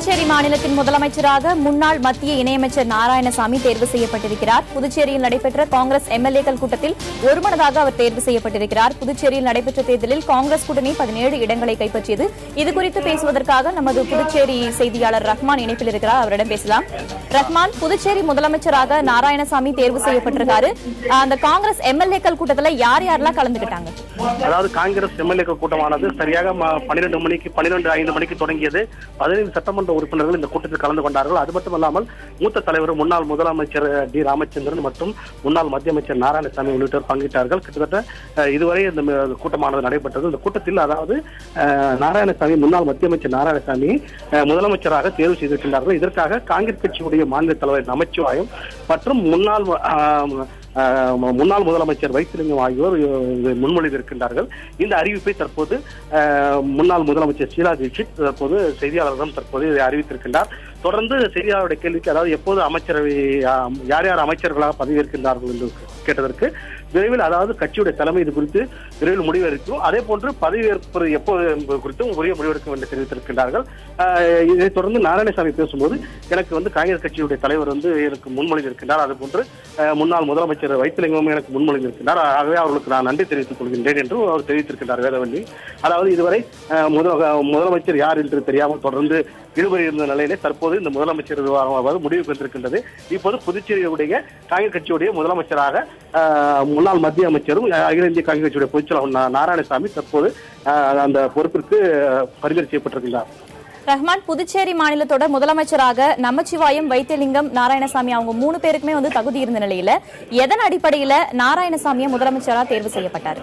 புதுச்சேரி மாநிலத்தின் முதலமைச்சராக முன்னாள் மத்திய இணையமைச்சர் நாராயணசாமி தேர்வு செய்யப்பட்டிருக்கிறார். புதுச்சேரியில் நடைபெற்ற காங்கிரஸ் எம்எல்ஏக்கள் கூட்டத்தில் ஒருமனதாக அவர் தேர்வு செய்யப்பட்டிருக்கிறார். புதுச்சேரியில் நடைபெற்ற தேர்தலில் காங்கிரஸ் கூட்டணி 17 இடங்களை கைப்பற்றியது. இதுகுறித்து பேசுவதற்காக நமது புதுச்சேரி செய்தியாளர் ரஹ்மான் இணைப்பில் இருக்கிறார். அவரிடம் பேசலாம். ரஹ்மான், புதுச்சேரி முதலமைச்சராக நாராயணசாமி தேர்வு செய்யப்பட்டிருக்காரு. அந்த காங்கிரஸ் எம்எல்ஏக்கள் கூட்டத்தில் யார் யாரெல்லாம் கலந்துகிட்டாங்க? அதாவது காங்கிரஸ் எம்எல்ஏக்கள் கூட்டமானது சரியாக 12:05 மணிக்கு தொடங்கியது. 15 சட்டமன்ற உறுப்பினர்கள் இந்த கூட்டத்தில் கலந்து கொண்டார்கள். அது மட்டுமல்லாமல் மூத்த தலைவர் முன்னாள் முதலமைச்சர் டி ராமச்சந்திரன் மற்றும் முன்னாள் மத்திய அமைச்சர் நாராயணசாமி உள்ளிட்டோர் பங்கேற்றார்கள். கிட்டத்தட்ட இதுவரை இந்த கூட்டமானது நடைபெற்றது. இந்த கூட்டத்தில் அதாவது நாராயணசாமி முன்னாள் மத்திய அமைச்சர் நாராயணசாமி முதலமைச்சராக தேர்வு செய்திருக்கின்றார்கள். இதற்காக காங்கிரஸ் கட்சியுடைய மாநில தலைவர் நமச்சிவாயம் மற்றும் முன்னாள் முதலமைச்சர் வைத்திலிங்கம் ஆகியோர் முன்மொழிந்திருக்கின்றார்கள். இந்த அறிவிப்பை தற்போது முன்னாள் முதலமைச்சர் ஷீலா தீட்சித் தற்போது செய்தியாளர்களிடம் தற்போது இதை அறிவித்திருக்கின்றார். தொடர்ந்து செய்தியாளருடைய கேள்விக்கு அதாவது எப்போது அமைச்சரவை யார் யார் அமைச்சர்களாக பதவியேற்கின்றார்கள் என்று கேட்டதற்கு விரைவில் அதாவது கட்சியுடைய தலைமை இது குறித்து விரைவில் முடிவெடுக்கும். அதே போன்று பதவியேற்பது எப்போது என்பது குறித்தும் உரிய முடிவெடுக்கும் என்று தெரிவித்திருக்கின்றார்கள். இதைத் தொடர்ந்து நாராயணசாமி பேசும்போது எனக்கு காங்கிரஸ் கட்சியுடைய தலைவர் எனக்கு முன்மொழிந்திருக்கின்றார். அதுபோன்று முன்னாள் முதலமைச்சர் வைத்திலிங்கம் எனக்கு முன்மொழிந்திருக்கின்றார். ஆகவே அவர்களுக்கு நான் நன்றி தெரிவித்துக் கொள்கின்றேன் என்று அவர் தெரிவித்திருக்கின்றார். வேதவள்ளி அதாவது இதுவரை முதலமைச்சர் யார் என்று தெரியாமல் தொடர்ந்து இழுபறி இருந்த நிலையிலே தற்போது இந்த முதலமைச்சர் முடிவுக்கு வந்திருக்கின்றது. இப்போது புதுச்சேரியுடைய காங்கிரஸ் கட்சியுடைய முதலமைச்சராக முன்னாள் மத்திய அமைச்சரும் அகில இந்திய காங்கிரஸ் கட்சியுடைய பொதுச்செயலாளர் நாராயணசாமி தற்போது அந்த பொறுப்பிற்கு பரிந்துரை செய்யப்பட்டிருக்கிறார். ரஹ்மான், புதுச்சேரி மாநிலத்தோட முதலமைச்சராக நமச்சிவாயம், வைத்திலிங்கம், நாராயணசாமி அவங்க 3 பேருக்குமே தகுதி இருந்த நிலையில எதன் அடிப்படையில நாராயணசாமியை முதலமைச்சராக தேர்வு செய்யப்பட்டார்?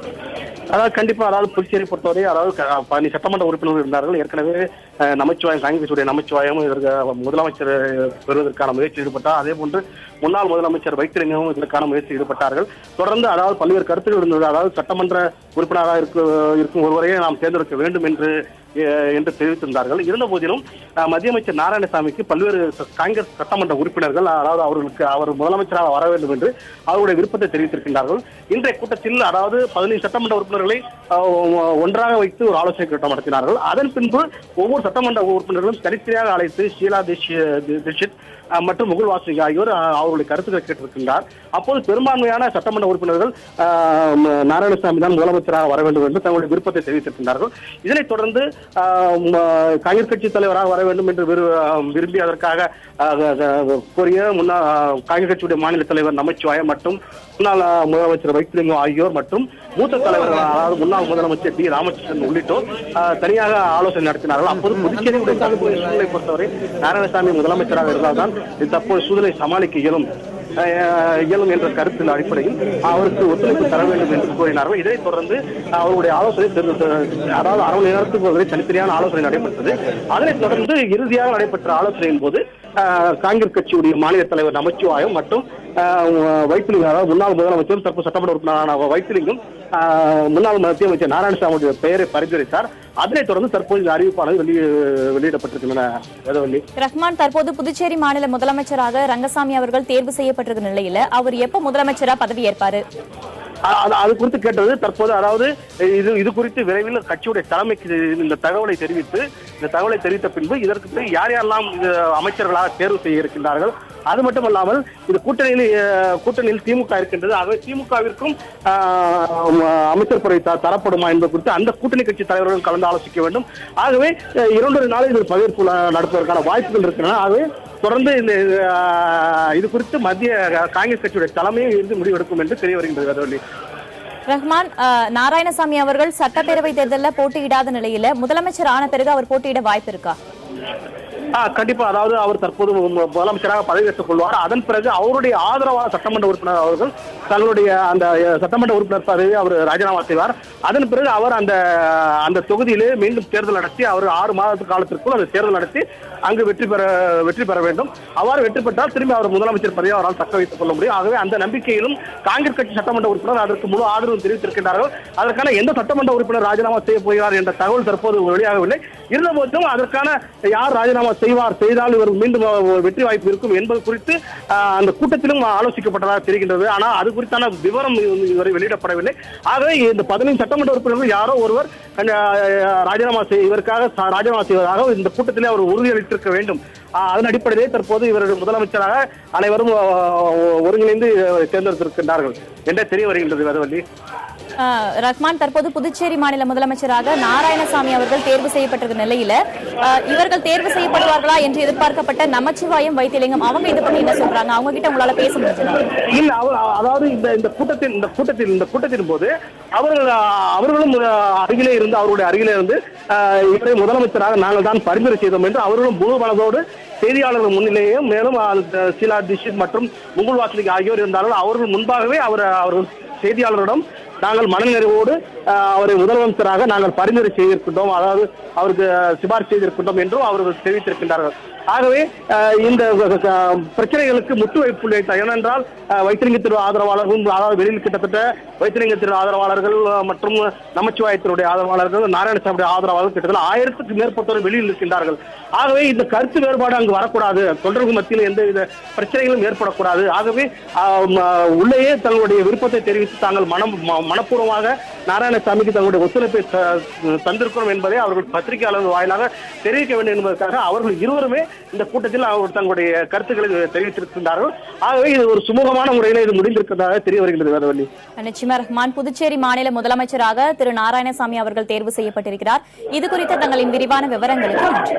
அதாவது கண்டிப்பா அதாவது புதுச்சேரி பொறுத்தவரை அதாவது 10 சட்டமன்ற உறுப்பினர்கள் இருந்தார்கள். ஏற்கனவே நமச்சிவாயம் காங்கிரசுடைய நமச்சிவாயம் இதற்கு முதலமைச்சர் பெறுவதற்கான முயற்சி ஈடுபட்டார். அதே போன்று முன்னாள் முதலமைச்சர் வைத்திலிங்கமும் இதற்கான முயற்சி ஈடுபட்டார்கள். தொடர்ந்து அதாவது பல்வேறு கருத்துக்கள் இருந்தது. அதாவது சட்டமன்ற உறுப்பினராக இருக்கும் ஒருவரையே நாம் தேர்ந்தெடுக்க வேண்டும் என்று தெரிவித்திருந்தார்கள். இருந்த போதிலும் மத்திய அமைச்சர் நாராயணசாமிக்கு பல்வேறு காங்கிரஸ் சட்டமன்ற உறுப்பினர்கள் அதாவது அவர் முதலமைச்சராக வர வேண்டும் என்று அவருடைய விருப்பத்தை தெரிவித்திருக்கின்றார்கள். இன்றைய கூட்டத்தில் அதாவது 15 சட்டமன்ற உறுப்பினர்களை ஒன்றாக வைத்து ஒரு ஆலோசனை கூட்டம் நடத்தினார்கள். அதன் பின்பு ஒவ்வொரு சட்டமன்ற உறுப்பினர்களும் தனித்தனியாக அழைத்து ஷீலா தீட்சித் மற்றும் முகுல் வாஸ்னிக் ஆகியோர் அவருடைய கருத்துக்களை கேட்டிருக்கின்றார். அப்போது பெரும்பான்மையான சட்டமன்ற உறுப்பினர்கள் நாராயணசாமி தான் முதலமைச்சராக வர வேண்டும் என்று தங்களுடைய விருப்பத்தை தெரிவித்திருக்கின்றார்கள். இதனைத் தொடர்ந்து காங்கிரஸ் கட்சி தலைவராக வர வேண்டும் என்று விரும்பி அதற்காக கோரிய காங்கிரஸ் கட்சியுடைய மாநில தலைவர் நமச்சிவாயம் மற்றும் முன்னாள் முதலமைச்சர் வைத்திலிங்கம் ஆகியோர் மற்றும் மூத்த தலைவர்கள் அதாவது முன்னாள் முதலமைச்சர் டி ராமச்சந்திரன் உள்ளிட்டோர் தனியாக ஆலோசனை நடத்தினார்கள். அப்போது புதுச்சேரியுடைய சூழலை பொறுத்தவரை நாராயணசாமி முதலமைச்சராக இருந்தால்தான் தற்போது சூழலை சமாளிக்க இயலும் என்ற கருத்தின் அடிப்படையில் அவருக்கு ஒத்துழைப்பு தர வேண்டும் என்று கூறினார்கள். இதைத் தொடர்ந்து அவருடைய ஆலோசனை அதாவது அரை மணி நேரத்துக்கு தனித்தனியான ஆலோசனை நடைபெற்றது. அதனைத் தொடர்ந்து இறுதியாக நடைபெற்ற ஆலோசனையின் போது காங்கிரஸ் கட்சியுடைய மாநில தலைவர் நமச்சிவாயம் மற்றும் வைத்திலிங்கம் அதாவது முன்னாள் முதலமைச்சர் தற்போது சட்டமன்ற உறுப்பினரான வைத்திலிங்கம் முன்னாள் மத்திய அமைச்சர் நாராயணசாமியுடைய பெயரை பரிந்துரைத்தார். அதனைத் தொடர்ந்து தற்போது அறிவிப்பானது வெளியிடப்பட்டிருக்கின்றன. ரஹ்மான், தற்போது புதுச்சேரி மாநில முதலமைச்சராக ரங்கசாமி அவர்கள் தேர்வு செய்யப்பட்டிருக்கிற நிலையில அவர் எப்ப முதலமைச்சரா பதவியேற்பாரு? அது குறித்து கேட்டது. தற்போது அதாவது இது குறித்து விரைவில் கட்சியுடைய தலைமைக்கு இந்த தகவலை தெரிவித்த பின்பு இதற்கு யார் யாரெல்லாம் அமைச்சர்களாக தேர்வு செய்ய இருக்கின்றார்கள். அது மட்டுமல்லாமல் இது கூட்டணியில் திமுக இருக்கின்றது. ஆகவே திமுகவிற்கும் அமைச்சர் பதவி தரப்படுமா என்பது குறித்து அந்த கூட்டணி கட்சி தலைவர்கள் கலந்து ஆலோசிக்க வேண்டும். ஆகவே 2 நாளில் இது பகிர்வு நடப்பதற்கான வாய்ப்புகள் இருக்கின்றன. ஆகவே தொடர்ந்து இது குறித்து மத்திய காங்கிரஸ் கட்சியுடைய தலைமையும் இருந்து முடிவெடுக்கும் என்று தெரிய வருகின்றது. ரஹ்மான், நாராயணசாமி அவர்கள் சட்டப்பேரவை தேர்தலில் போட்டியிடாத நிலையில முதலமைச்சர் ஆன பிறகு அவர் போட்டியிட வாய்ப்பு இருக்கா? கண்டிப்பா அதாவது அவர் தற்போது முதலமைச்சராக பதவியேற்றுக் கொள்வார். அதன் பிறகு அவருடைய ஆதரவான சட்டமன்ற உறுப்பினர் அவர்கள் தங்களுடைய அந்த சட்டமன்ற உறுப்பினர் பதவி அவர் ராஜினாமா செய்வார். அதன் பிறகு அவர் அந்த தொகுதியிலே மீண்டும் தேர்தல் நடத்தி அவர் 6 மாத காலத்திற்குள் அந்த தேர்தல் நடத்தி அங்கு வெற்றி பெற வேண்டும். அவ்வாறு வெற்றி பெற்றால் திரும்பி அவர் முதலமைச்சர் பதவியை அவரால் தக்க வைத்துக் கொள்ள முடியும். ஆகவே அந்த நம்பிக்கையிலும் காங்கிரஸ் கட்சி சட்டமன்ற உறுப்பினர் அதற்கு முழு ஆதரவு தெரிவித்திருக்கின்றார்கள். அதற்கான எந்த சட்டமன்ற உறுப்பினர் ராஜினாமா செய்ய போகிறார் என்ற தகவல் தற்போது வெளியாகவில்லை. இருந்தபோதும் அதற்கான யார் ராஜினாமா செய்தால் இவர் மீண்டும் வெற்றி வாய்ப்பு இருக்கும் என்பது குறித்து அந்த கூட்டத்திலும் ஆலோசிக்கப்பட்டதாக தெரிகின்றது. ஆனால் அது குறித்தான விவரம் இதுவரை வெளியிடப்படவில்லை. ஆகவே இந்த 15 சட்டமன்ற உறுப்பினர்கள் யாரோ ஒருவர் இவருக்காக ராஜினாமா செய்வதாக இந்த கூட்டத்திலே அவர் உறுதியளித்திருக்க வேண்டும். அதன் அடிப்படையிலே தற்போது இவருடைய முதலமைச்சராக அனைவரும் ஒருங்கிணைந்து தேர்ந்தெடுத்திருக்கின்றார்கள் என்றே தெரிய வருகின்றது. வேதவள்ளி, ரஹ்மான், தற்போது புதுச்சேரி மாநில முதலமைச்சராக நாராயணசாமி அவர்கள் தேர்வு செய்யப்பட்டிருக்க நிலையில இவர்கள் தேர்வு செய்யப்படுவார்களா என்று எதிர்பார்க்கப்பட்ட நமச்சிவாயம், வைத்தியலிங்கம் அவங்க இதை பண்ணி என்ன சொல்றாங்க? அவங்க கிட்ட உங்களால பேச முடிஞ்சதா? இல்ல, அதாவது இந்த கூட்டத்தின் போது அவர்களும் அருகிலே இருந்து அவருடைய அருகிலே இருந்து இவரை முதலமைச்சராக நாங்கள் தான் பரிந்துரை செய்தோம் என்று அவர்களும் முழு மனதோடு செய்தியாளர்கள் முன்னிலேயும் மேலும் ஷீலா தீட்சித் மற்றும் முகுல் வாஸ்னிக் ஆகியோர் இருந்தார்கள். அவர்கள் முன்பாகவே அவர்கள் செய்தியாளரிடம் நாங்கள் மனநிறைவோடு அவரை முதலமைச்சராக நாங்கள் பரிந்துரை செய்திருக்கின்றோம், அதாவது அவருக்கு சிபாரிசு செய்திருக்கின்றோம் என்றும் அவர்கள் தெரிவித்திருக்கின்றார்கள். ஆகவே இந்த பிரச்சனைகளுக்கு முற்று வைப்பு வைத்தார். ஏனென்றால் வைத்திலிங்கத்தின் ஆதரவாளர்கள், அதாவது வெளியில் கிட்டத்தட்ட வைத்திலிங்கத்தின் ஆதரவாளர்கள் மற்றும் நமச்சிவாயத்தினுடைய ஆதரவாளர்கள், நாராயணசாமியுடைய ஆதரவாளர்கள் கிட்டத்தட்ட 1000க்கும் மேற்பட்டோர் வெளியில் இருக்கின்றார்கள். ஆகவே இந்த கருத்து வேறுபாடு அங்கு வரக்கூடாது, தொண்டர்கள் மத்தியில் எந்தவித பிரச்சனைகளும் ஏற்படக்கூடாது. ஆகவே உள்ளேயே தங்களுடைய விருப்பத்தை தெரிவித்து தாங்கள் மனப்பூர்வமாக நாராயணசாமிக்கு தங்களுடைய ஒத்துழைப்பை தந்திருக்கிறோம் என்பதை அவர்கள் பத்திரிகையாளர்கள் வாயிலாக தெரிவிக்க வேண்டும் என்பதற்காக அவர்கள் இருவருமே இந்த கூட்டத்தில் அவர் தங்களுடைய கருத்துக்களை தெரிவித்திருக்கின்றார்கள். ஆகவே இது ஒரு சுமூகமான முறையில் இது முடிந்திருக்கிறதாக தெரிய வருகிறது. வேதவள்ளி, நிச்சயமா ரஹ்மான், புதுச்சேரி மாநில முதலமைச்சராக திரு நாராயணசாமி அவர்கள் தேர்வு செய்யப்பட்டிருக்கிறார். இது குறித்த தங்களின் விரிவான விவரங்களுக்கு நன்றி.